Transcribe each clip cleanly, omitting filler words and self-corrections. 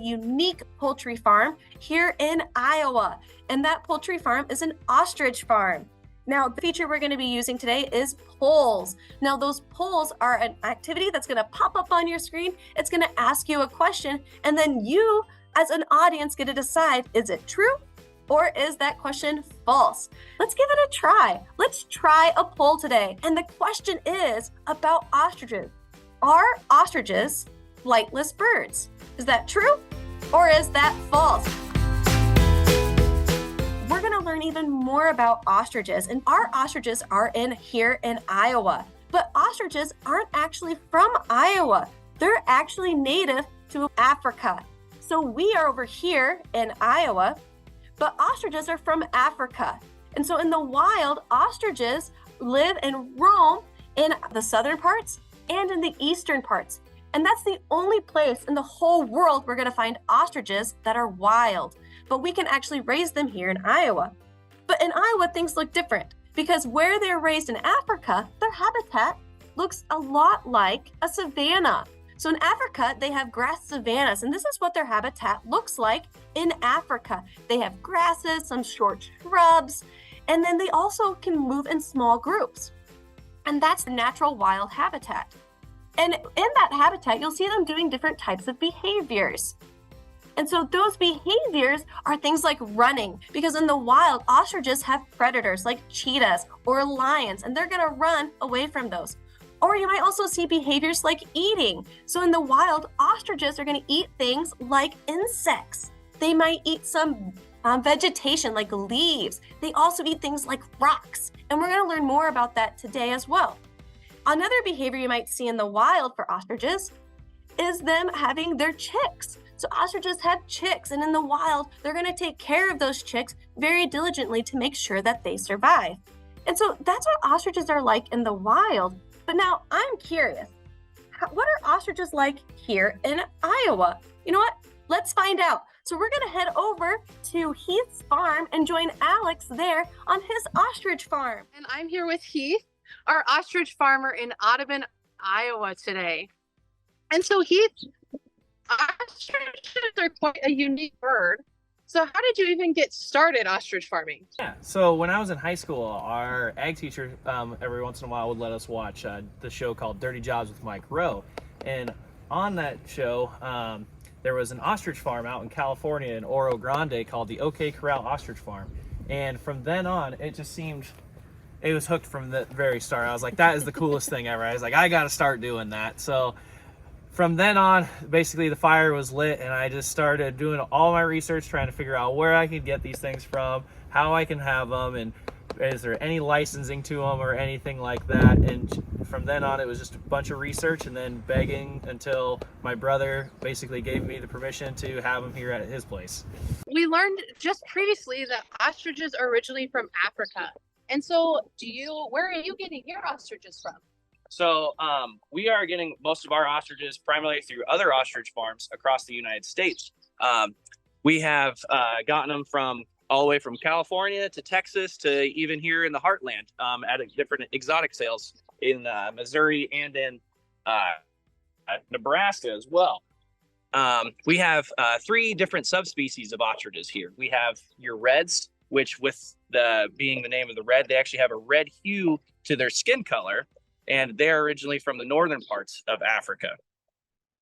unique poultry farm here in Iowa. And that poultry farm is an ostrich farm. Now, the feature we're going to be using today is polls. Now, those polls are an activity that's going to pop up on your screen. It's going to ask you a question, and then you, as an audience, get to decide, is it true or is that question false? Let's give it a try. Let's try a poll today. And the question is about ostriches. Are ostriches flightless birds? Is that true or is that false? We're going to learn even more about ostriches, and our ostriches are here in Iowa. But ostriches aren't actually from Iowa. They're actually native to Africa. So we are over here in Iowa, but ostriches are from Africa. And so in the wild, ostriches live and roam in the southern parts and in the eastern parts. And that's the only place in the whole world we're going to find ostriches that are wild. But we can actually raise them here in Iowa. But in Iowa, things look different because where they're raised in Africa, their habitat looks a lot like a savanna. So in Africa, they have grass savannas, and this is what their habitat looks like in Africa. They have grasses, some short shrubs, and then they also can move in small groups. And that's the natural wild habitat. And in that habitat, you'll see them doing different types of behaviors. And so those behaviors are things like running, because in the wild, ostriches have predators like cheetahs or lions, and they're gonna run away from those. Or you might also see behaviors like eating. So in the wild, ostriches are gonna eat things like insects. They might eat some vegetation like leaves. They also eat things like rocks. And we're gonna learn more about that today as well. Another behavior you might see in the wild for ostriches is them having their chicks. So ostriches have chicks, and in the wild, they're gonna take care of those chicks very diligently to make sure that they survive. And so that's what ostriches are like in the wild. But now I'm curious, what are ostriches like here in Iowa? You know what? Let's find out. So we're gonna head over to Heath's farm and join Alex there on his ostrich farm. And I'm here with Heath, our ostrich farmer in Audubon, Iowa today. And so Heath, ostriches are quite a unique bird. So how did you even get started ostrich farming? Yeah, so when I was in high school, our ag teacher every once in a while would let us watch the show called Dirty Jobs with Mike Rowe. And on that show, there was an ostrich farm out in California in Oro Grande called the OK Corral Ostrich Farm. And from then on, it was hooked from the very start. I was like, that is the coolest thing ever. I was like, I got to start doing that. So from then on, basically the fire was lit, and I just started doing all my research, trying to figure out where I could get these things from, how I can have them, and is there any licensing to them or anything like that. And from then on, it was just a bunch of research and then begging until my brother basically gave me the permission to have them here at his place. We learned just previously that ostriches are originally from Africa. And so where are you getting your ostriches from? So we are getting most of our ostriches primarily through other ostrich farms across the United States. We have gotten them from all the way from California to Texas to even here in the heartland at different exotic sales in Missouri and in Nebraska as well. We have 3 different subspecies of ostriches here. We have your reds, which with being the name of the red, they actually have a red hue to their skin color. And they're originally from the northern parts of Africa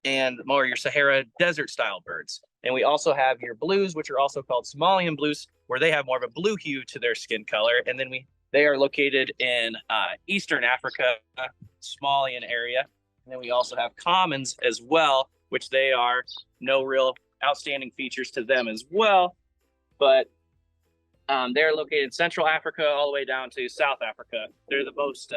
and more your Sahara desert style birds. And we also have your blues, which are also called Somalian blues, where they have more of a blue hue to their skin color. And then they are located in Eastern Africa, Somalian area. And then we also have commons as well, which they are no real outstanding features to them as well. But they're located in Central Africa all the way down to South Africa. They're the most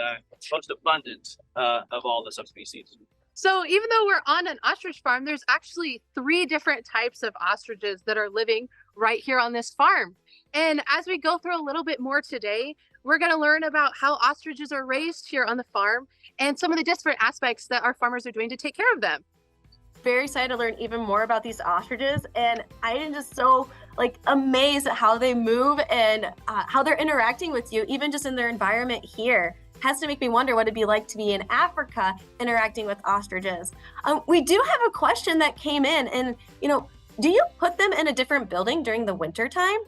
abundant of all the subspecies. So even though we're on an ostrich farm, there's actually 3 different types of ostriches that are living right here on this farm. And as we go through a little bit more today, we're going to learn about how ostriches are raised here on the farm and some of the different aspects that our farmers are doing to take care of them. Very excited to learn even more about these ostriches, and I am just so amazed at how they move and how they're interacting with you, even just in their environment here. Has to make me wonder what it'd be like to be in Africa interacting with ostriches. We do have a question that came in, and Do you put them in a different building during the winter time?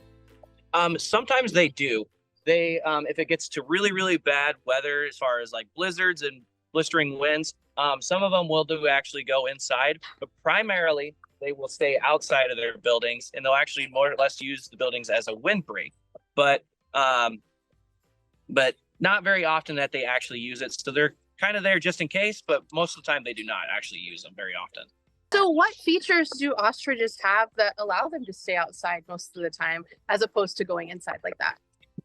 Sometimes they do. They, if it gets to really, really bad weather, as far as like blizzards and blistering winds, some of them will actually go inside, but primarily they will stay outside of their buildings, and they'll actually more or less use the buildings as a windbreak. But not very often that they actually use it. So they're kind of there just in case, but most of the time they do not actually use them very often. So what features do ostriches have that allow them to stay outside most of the time as opposed to going inside like that?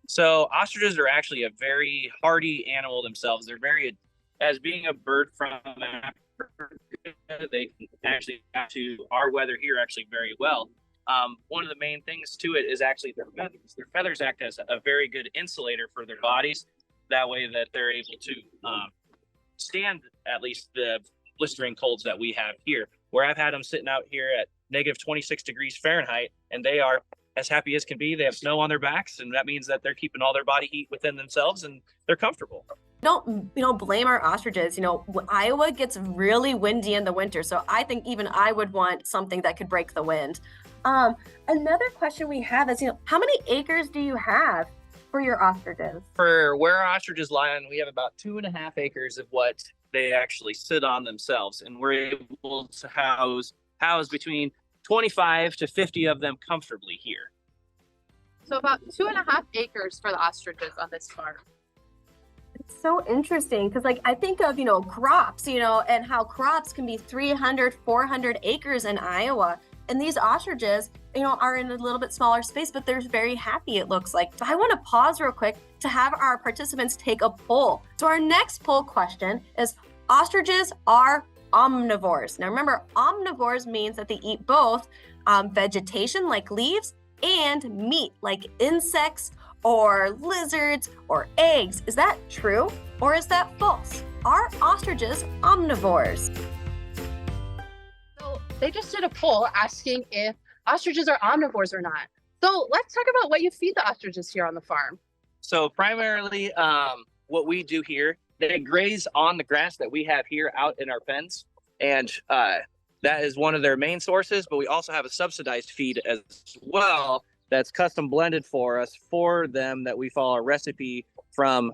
So ostriches are actually a very hardy animal themselves. They're very, as being a bird from Africa, they can actually adapt to our weather here actually very well. One of the main things to it is actually their feathers. Their feathers act as a very good insulator for their bodies. That way that they're able to stand at least the blistering colds that we have here, where I've had them sitting out here at negative 26 degrees Fahrenheit, and they are as happy as can be. They have snow on their backs, and that means that they're keeping all their body heat within themselves, and they're comfortable. Don't blame our ostriches. Iowa gets really windy in the winter, so I think even I would want something that could break the wind. Another question we have is, how many acres do you have for your ostriches? For where our ostriches lie on, we have about 2.5 acres of what they actually sit on themselves, and we're able to house between 25 to 50 of them comfortably here. So about 2.5 acres for the ostriches on this farm. It's so interesting because I think of, crops, and how crops can be 300, 400 acres in Iowa. And these ostriches, are in a little bit smaller space, but they're very happy, it looks like. So I want to pause real quick to have our participants take a poll. So our next poll question is, ostriches are omnivores. Now remember, omnivores means that they eat both vegetation like leaves and meat like insects or lizards or eggs. Is that true or is that false? Are ostriches omnivores? So they just did a poll asking if ostriches are omnivores or not. So let's talk about what you feed the ostriches here on the farm. So primarily what we do here, they graze on the grass that we have here out in our pens. And that is one of their main sources, but we also have a subsidized feed as well that's custom blended for us for them, that we follow a recipe from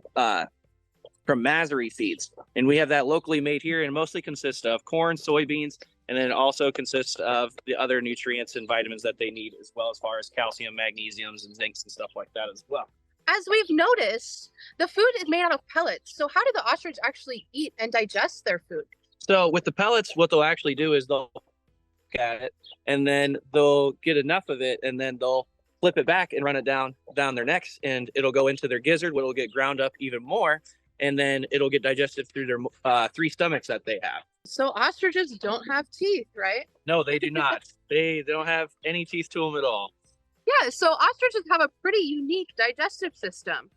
Masery Feeds. And we have that locally made here, and mostly consists of corn, soybeans, and then it also consists of the other nutrients and vitamins that they need, as well as far as calcium, magnesiums, and zincs and stuff like that as well. As we've noticed, the food is made out of pellets. So how do the ostrich actually eat and digest their food? So with the pellets, what they'll actually do is they'll look at it, and then they'll get enough of it, and then they'll flip it back and run it down their necks, and it'll go into their gizzard, where it'll get ground up even more, and then it'll get digested through their 3 stomachs that they have. So ostriches don't have teeth, right? No, they do not. They don't have any teeth to them at all. Yeah, so ostriches have a pretty unique digestive system.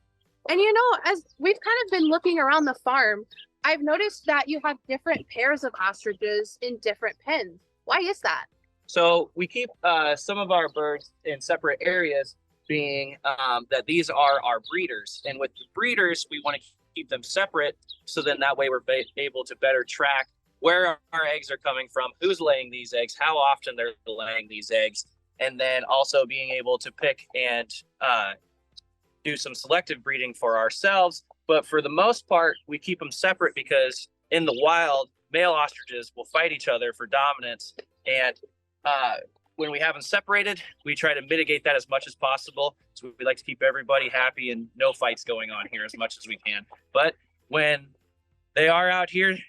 And as we've kind of been looking around the farm, I've noticed that you have different pairs of ostriches in different pens. Why is that? So we keep some of our birds in separate areas, being that these are our breeders. And with the breeders, we want to keep them separate, so then that way we're able to better track where our eggs are coming from, who's laying these eggs, how often they're laying these eggs, and then also being able to pick and do some selective breeding for ourselves. But for the most part, we keep them separate because in the wild, male ostriches will fight each other for dominance. And when we have them separated, we try to mitigate that as much as possible. So we like to keep everybody happy and no fights going on here as much as we can. But when they are out here,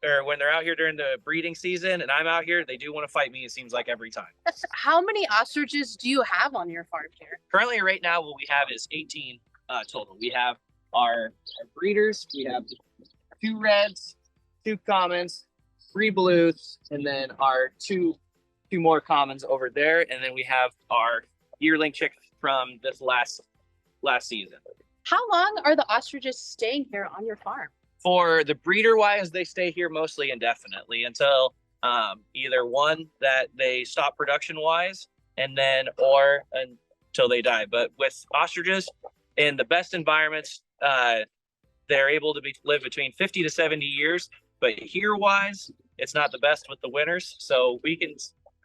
or when they're out here during the breeding season and I'm out here, they do want to fight me, it seems like, every time. How many ostriches do you have on your farm here? Currently, right now, what we have is 18 total. We have our breeders, we have 2 reds, 2 commons, 3 blues, and then our two more commons over there. And then we have our yearling chicks from this last season. How long are the ostriches staying here on your farm? For the breeder wise, they stay here mostly indefinitely until either one, that they stop production wise, and then or until they die. But with ostriches in the best environments, they're able to live between 50 to 70 years. But here wise, it's not the best with the winters. So we can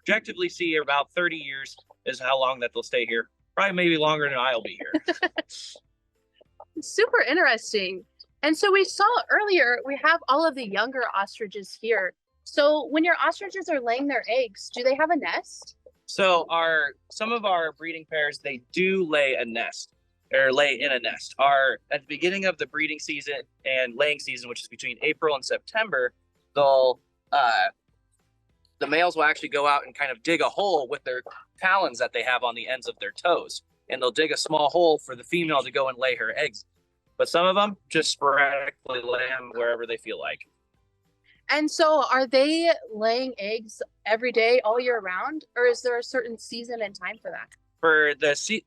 projectively see about 30 years is how long that they'll stay here. Probably maybe longer than I'll be here. Super interesting. And so we saw earlier, we have all of the younger ostriches here. So when your ostriches are laying their eggs, do they have a nest? So some of our breeding pairs, they do lay a nest or lay in a nest. At the beginning of the breeding season and laying season, which is between April and September, the males will actually go out and kind of dig a hole with their talons that they have on the ends of their toes. And they'll dig a small hole for the female to go and lay her eggs. But some of them just sporadically lay them wherever they feel like. And so are they laying eggs every day all year round, or is there a certain season and time for that?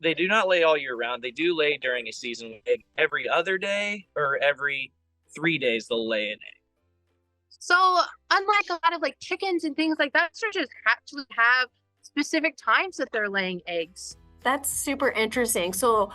They do not lay all year round. They do lay during a season. Every other day or every 3 days they'll lay an egg. So unlike a lot of like chickens and things like that, ostriches actually have specific times that they're laying eggs. That's super interesting. So,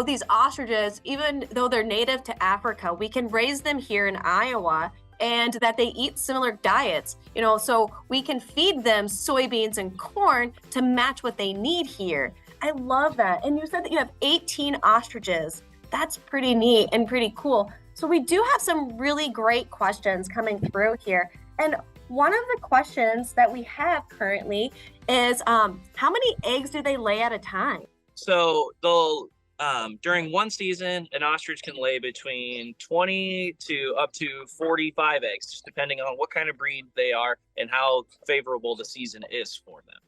these ostriches, even though they're native to Africa, we can raise them here in Iowa, and that they eat similar diets, so we can feed them soybeans and corn to match what they need here. I love that. And you said that you have 18 ostriches. That's pretty neat and pretty cool. So we do have some really great questions coming through here. And one of the questions that we have currently is, how many eggs do they lay at a time? So they'll during one season, an ostrich can lay between 20 to up to 45 eggs, just depending on what kind of breed they are and how favorable the season is for them.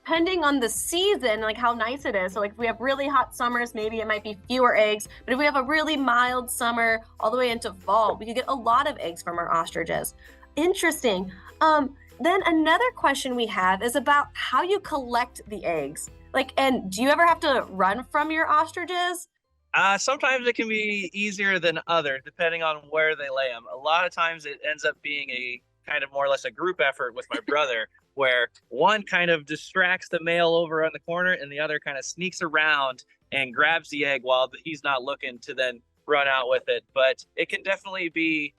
Depending on the season, like how nice it is. So like if we have really hot summers, maybe it might be fewer eggs. But if we have a really mild summer all the way into fall, we could get a lot of eggs from our ostriches. Interesting. Then another question we have is about how you collect the eggs. And do you ever have to run from your ostriches? Sometimes it can be easier than others, depending on where they lay them. A lot of times it ends up being a kind of more or less a group effort with my brother, where one kind of distracts the male over on the corner and the other kind of sneaks around and grabs the egg while he's not looking to then run out with it. But it can definitely be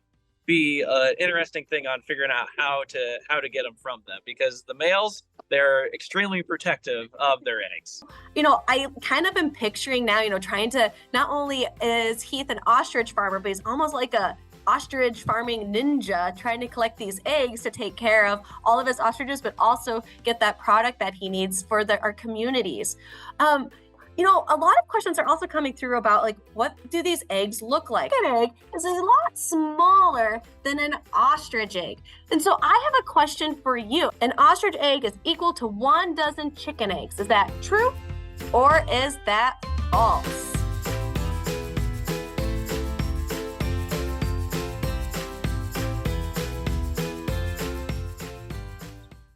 an interesting thing on figuring out how to get them from them, because the males, they're extremely protective of their eggs. I kind of am picturing now, trying to, not only is Heath an ostrich farmer, but he's almost like a ostrich farming ninja, trying to collect these eggs to take care of all of his ostriches, but also get that product that he needs for our communities. A lot of questions are also coming through about what do these eggs look like? An egg is a lot smaller than an ostrich egg. And so I have a question for you. An ostrich egg is equal to 1 dozen chicken eggs. Is that true or is that false?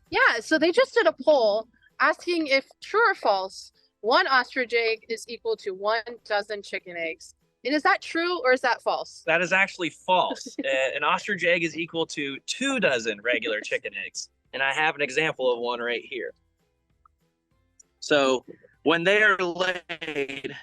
Yeah, so they just did a poll asking if true or false, 1 ostrich egg is equal to 1 dozen chicken eggs. And is that true or is that false? That is actually false. An ostrich egg is equal to 2 dozen regular chicken eggs. And I have an example of one right here. So when they are laid,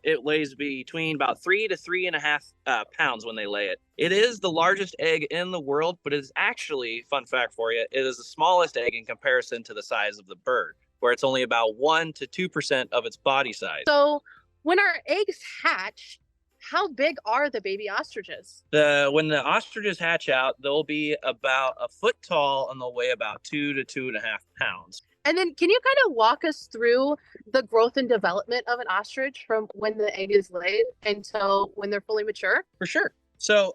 it lays between about 3 to 3.5 pounds when they lay it. It is the largest egg in the world, but it is actually, fun fact for you, it is the smallest egg in comparison to the size of the bird, where it's only about 1 to 2% of its body size. So when our eggs hatch, how big are the baby ostriches? When the ostriches hatch out, they'll be about a foot tall and they'll weigh about 2 to 2.5 pounds. And then can you kind of walk us through the growth and development of an ostrich from when the egg is laid until when they're fully mature? For sure. So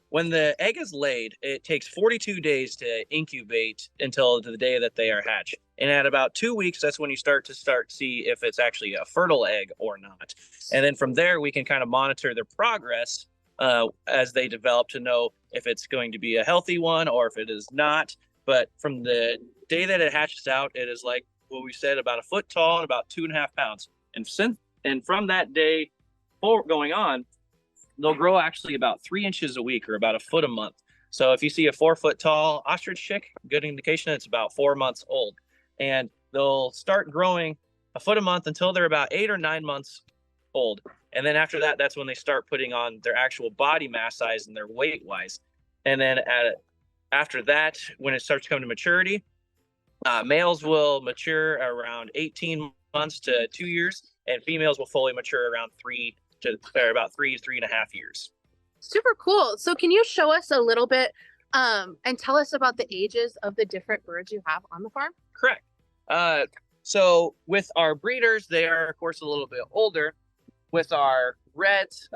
when the egg is laid, it takes 42 days to incubate until the day that they are hatched. And at about 2 weeks, that's when you start to see if it's actually a fertile egg or not. And then from there, we can kind of monitor their progress as they develop to know if it's going to be a healthy one or if it is not. But from the day that it hatches out, it is like what we said, about a foot tall and about 2.5 pounds. And from that day forward going on, they'll grow actually about 3 inches a week or about a foot a month. So if you see a 4 foot tall ostrich chick, good indication it's about 4 months old. And they'll start growing a foot a month until they're about 8 or 9 months old. And then after that, that's when they start putting on their actual body mass size and their weight wise. And then after that, when it starts to come to maturity, Males will mature around 18 months to 2 years, and females will fully mature around about 3.5 years. Super cool. So can you show us a little bit and tell us about the ages of the different birds you have on the farm? Correct. So with our breeders, they are of course a little bit older. With our reds,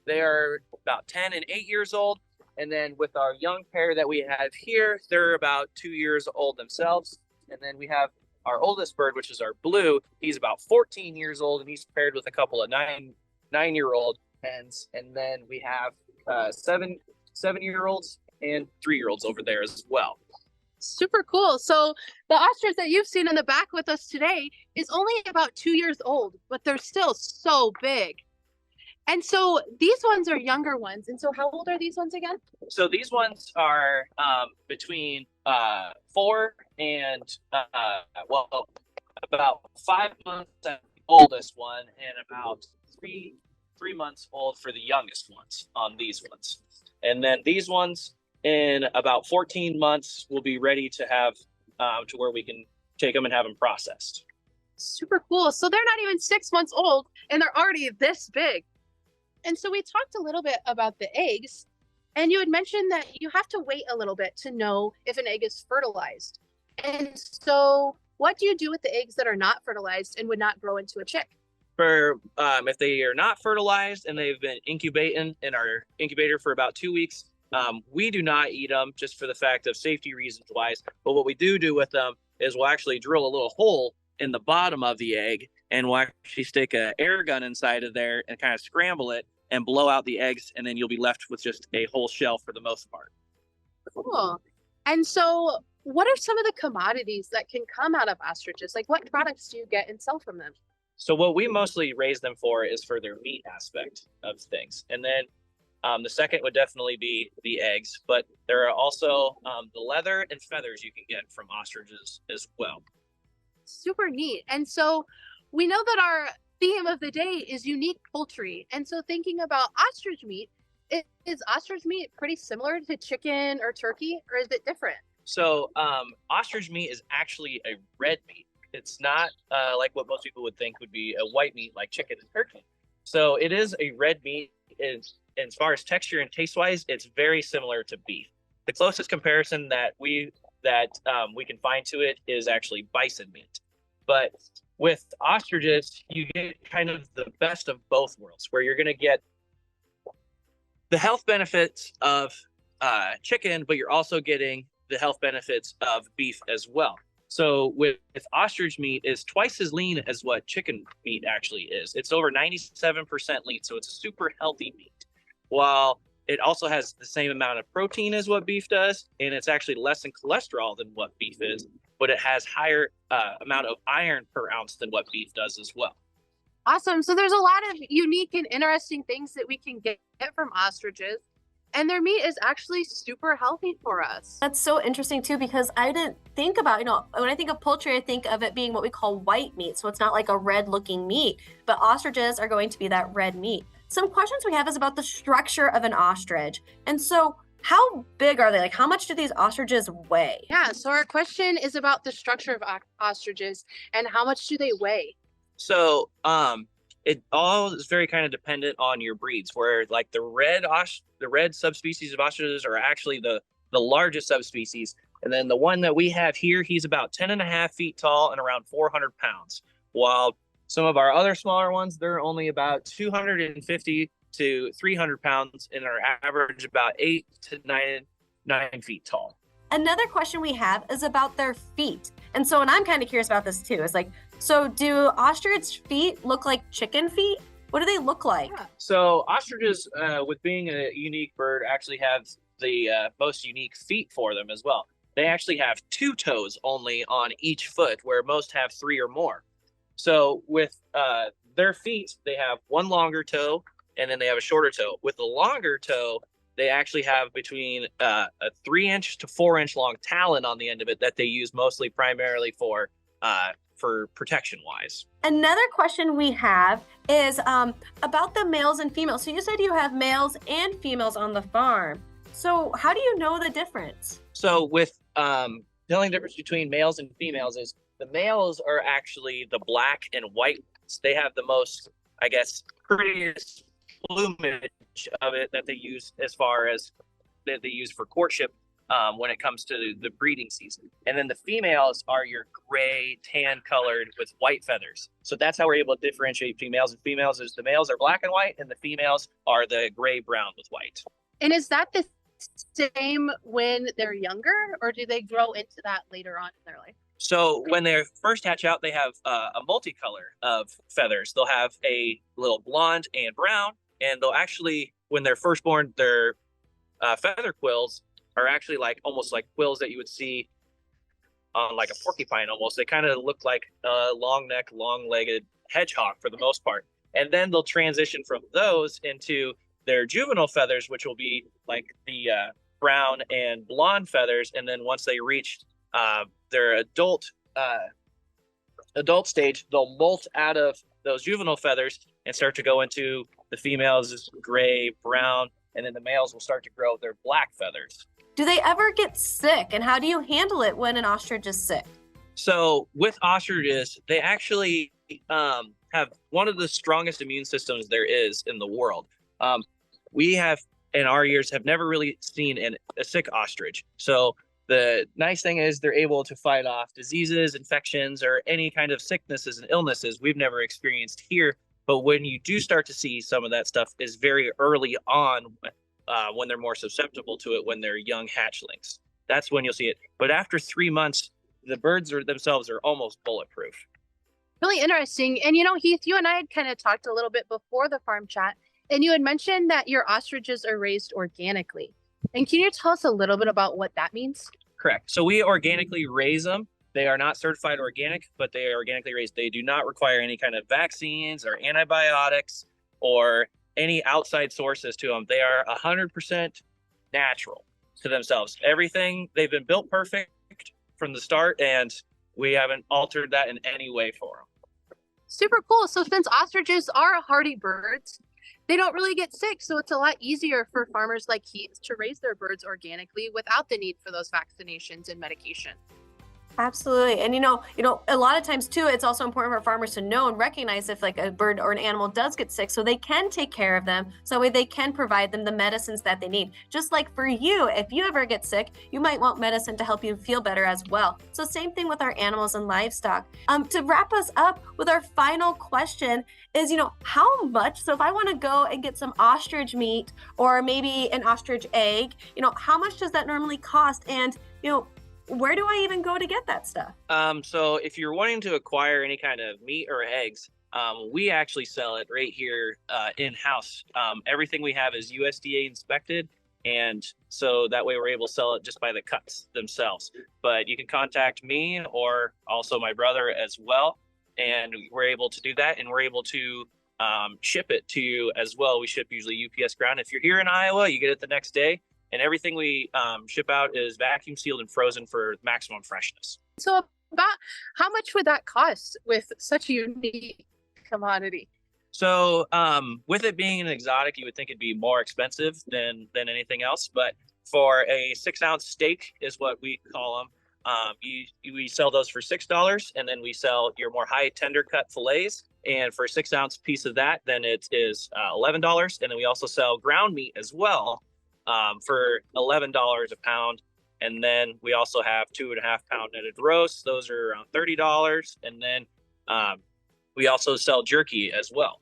they are about 10 and 8 years old. And then with our young pair that we have here, they're about 2 years old themselves. And then we have our oldest bird, which is our blue. He's about 14 years old, and he's paired with a couple of nine-year-old hens. And then we have 7-year-olds and 3-year-olds over there as well. Super cool. So the ostrich that you've seen in the back with us today is only about 2 years old, but they're still so big. And so these ones are younger ones. And so how old are these ones again? So these ones are between 4 and about 5 months at the oldest one, and about three months old for the youngest ones on these ones. And then these ones in about 14 months will be ready to have to where we can take them and have them processed. Super cool. So they're not even 6 months old and they're already this big. And so we talked a little bit about the eggs, and you had mentioned that you have to wait a little bit to know if an egg is fertilized. And so what do you do with the eggs that are not fertilized and would not grow into a chick? For if they are not fertilized and they've been incubating in our incubator for about 2 weeks, we do not eat them just for the fact of safety reasons wise. But what we do with them is we'll actually drill a little hole in the bottom of the egg, and we'll actually stick an air gun inside of there and kind of scramble it and blow out the eggs, and then you'll be left with just a whole shell for the most part. Cool. And so what are some of the commodities that can come out of ostriches? Like what products do you get and sell from them? So what we mostly raise them for is for their meat aspect of things. And then the second would definitely be the eggs, but there are also the leather and feathers you can get from ostriches as well. Super neat. And so we know that our theme of the day is unique poultry. And so thinking about ostrich meat, is ostrich meat pretty similar to chicken or turkey, or is it different? So ostrich meat is actually a red meat. It's not like what most people would think would be a white meat like chicken and turkey. So it is a red meat. As far as texture and taste wise, it's very similar to beef. The closest comparison that we can find to it is actually bison meat. But with ostriches, you get kind of the best of both worlds, where you're going to get the health benefits of chicken, but you're also getting the health benefits of beef as well. So with ostrich meat is twice as lean as what chicken meat actually is. It's over 97% lean, so it's a super healthy meat. While it also has the same amount of protein as what beef does, and it's actually less in cholesterol than what beef is, but it has higher amount of iron per ounce than what beef does as well. Awesome. So there's a lot of unique and interesting things that we can get from ostriches, and their meat is actually super healthy for us. That's so interesting too, because I didn't think about, when I think of poultry, I think of it being what we call white meat. So it's not like a red looking meat, but ostriches are going to be that red meat. Some questions we have is about the structure of an ostrich. And so how big are they? Like, how much do these ostriches weigh? Yeah, so our question is about the structure of ostriches and how much do they weigh? So it all is very kind of dependent on your breeds, where like the red subspecies of ostriches are actually the largest subspecies. And then the one that we have here, he's about 10.5 feet tall and around 400 pounds. While some of our other smaller ones, they're only about 250 to 300 pounds and are average about 8 to 9 feet tall. Another question we have is about their feet. And so, and I'm kind of curious about this too. It's like, so do ostrich feet look like chicken feet? What do they look like? Yeah. So ostriches, with being a unique bird, actually have the most unique feet for them as well. They actually have 2 toes only on each foot, where most have 3 or more. So with their feet, they have one longer toe and then they have a shorter toe. With the longer toe, they actually have between a 3-inch to 4-inch long talon on the end of it that they use mostly primarily for protection wise. Another question we have is about the males and females. So you said you have males and females on the farm. So how do you know the difference? So with The only difference between males and females is the males are actually the black and white ones. They have the most, I guess, prettiest plumage of it that they use as far as that they use for courtship when it comes to the breeding season. And then the females are your gray, tan colored with white feathers. So that's how we're able to differentiate between males and females is the males are black and white and the females are the gray brown with white. And is that the same when they're younger, or do they grow into that later on in their life? So when they first hatch out, they have a multicolor of feathers. They'll have a little blonde and brown, and they'll actually, when they're first born, their feather quills are actually like almost like quills that you would see on like a porcupine almost. They kind of look like a long neck, long legged hedgehog for the most part. And then they'll transition from those into their juvenile feathers, which will be like the brown and blonde feathers. And then once they reach their adult stage, they'll molt out of those juvenile feathers and start to go into the females gray, brown, and then the males will start to grow their black feathers. Do they ever get sick, and how do you handle it when an ostrich is sick? So with ostriches, they actually have one of the strongest immune systems there is in the world. We have, in our years, have never really seen a sick ostrich. So the nice thing is they're able to fight off diseases, infections, or any kind of sicknesses and illnesses we've never experienced here. But when you do start to see some of that stuff is very early on when they're more susceptible to it, when they're young hatchlings. That's when you'll see it. But after 3 months, the birds themselves are almost bulletproof. Really interesting. And Heath, you and I had kind of talked a little bit before the farm chat, and you had mentioned that your ostriches are raised organically. And can you tell us a little bit about what that means? Correct. So we organically raise them. They are not certified organic, but they are organically raised. They do not require any kind of vaccines or antibiotics or any outside sources to them. They are 100% natural to themselves. Everything, they've been built perfect from the start, and we haven't altered that in any way for them. Super cool. So since ostriches are hardy birds, they don't really get sick. So it's a lot easier for farmers like Heath to raise their birds organically without the need for those vaccinations and medication. Absolutely. And a lot of times too, it's also important for farmers to know and recognize if like a bird or an animal does get sick so they can take care of them. So that way they can provide them the medicines that they need. Just like for you, if you ever get sick, you might want medicine to help you feel better as well. So same thing with our animals and livestock. To wrap us up with our final question is, how much, so if I want to go and get some ostrich meat or maybe an ostrich egg, how much does that normally cost? And, where do I even go to get that stuff? So if you're wanting to acquire any kind of meat or eggs, we actually sell it right here in-house. Everything we have is USDA inspected, and so that way we're able to sell it just by the cuts themselves. But you can contact me or also my brother as well, and we're able to do that, and we're able to ship it to you as well. We ship usually UPS ground. If you're here in Iowa, you get it the next day. And everything we ship out is vacuum sealed and frozen for maximum freshness. So about how much would that cost with such a unique commodity? So with it being an exotic, you would think it'd be more expensive than anything else. But for a 6-ounce steak is what we call them. We sell those for $6, and then we sell your more high tender cut fillets. And for a 6-ounce piece of that, then it is $11. And then we also sell ground meat as well. For $11 a pound. And then we also have 2.5-pound netted roasts. Those are around $30. And then we also sell jerky as well.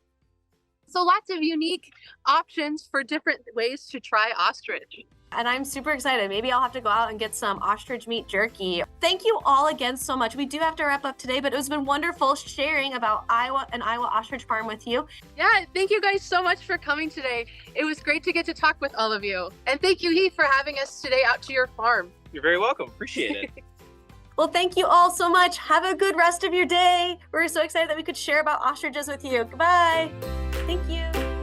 So lots of unique options for different ways to try ostrich. And I'm super excited. Maybe I'll have to go out and get some ostrich meat jerky. Thank you all again so much. We do have to wrap up today, but it has been wonderful sharing about Iowa and Iowa Ostrich Farm with you. Yeah, thank you guys so much for coming today. It was great to get to talk with all of you. And thank you, Heath, for having us today out to your farm. You're very welcome. Appreciate it. Well, thank you all so much. Have a good rest of your day. We're so excited that we could share about ostriches with you. Goodbye. Thank you.